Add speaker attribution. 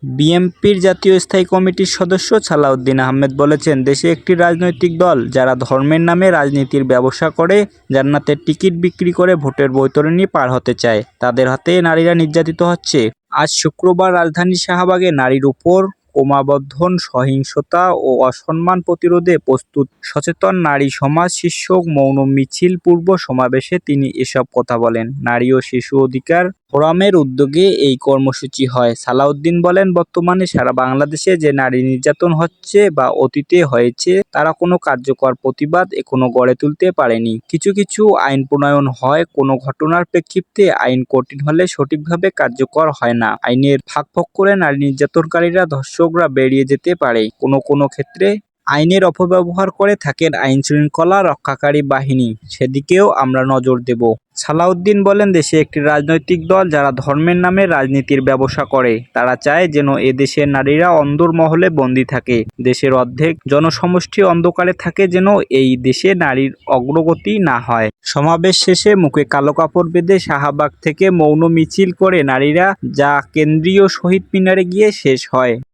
Speaker 1: বিএনপির জাতীয় স্থায়ী কমিটির সদস্য সালাউদ্দিন আহমেদ বলেছেন, দেশে একটি রাজনৈতিক দল যারা ধর্মের নামে রাজনীতির ব্যবসা করে, জান্নাতের টিকিট বিক্রি করে ভোটের বৈতরণী পার হতে চায়, তাদের হাতে নারীরা নির্যাতিত হচ্ছে। আজ শুক্রবার রাজধানীর শাহবাগে নারীর উপর ক্রমবর্ধমান সহিংসতা ও অসম্মান প্রতিরোধে প্রস্তুত সচেতন নারী সমাজ শীর্ষক মৌন মিছিল পূর্ব সমাবেশে তিনি এসব কথা বলেন। নারী ও শিশু অধিকার ফোরামের উদ্যোগে এই কর্মসূচি হয়। সালাউদ্দিন বলেন, বর্তমানে সারা বাংলাদেশে যে নারী নির্যাতন হচ্ছে বা অতীতে হয়েছে, তারা কোনো কার্যকর প্রতিবাদ এখনো গড়ে তুলতে পারেনি। কিছু কিছু আইন প্রণয়ন হয়, কোনো ঘটনার প্রেক্ষিতে আইন কঠিন হলে সঠিকভাবে কার্যকর হয় না। আইনের ফাঁক-ফোকরে নারী নির্যাতনকারীরা, ধর্ষকরা বেরিয়ে যেতে পারে। কোনো ক্ষেত্রে আইনের অপব্যবহার করে থাকেন আইনশৃঙ্খলা রক্ষাকারী বাহিনী, সেদিকেও আমরা নজর দেব। সালাউদ্দিন বলেন, দেশে একটি রাজনৈতিক দল যারা ধর্মের নামে রাজনীতির ব্যবসা করে, তারা চায় যেন এদেশের নারীরা অন্দরমহলে বন্দী থাকে। দেশের অর্ধেক জনসমষ্টি অন্ধকারে থাকে, যেন এই দেশে নারীর অগ্রগতি না হয়। সমাবেশ শেষে মুখে কালো কাপড় বেঁধে শাহবাগ থেকে মৌন মিছিল করে নারীরা, যা কেন্দ্রীয় শহীদ মিনারে গিয়ে শেষ হয়।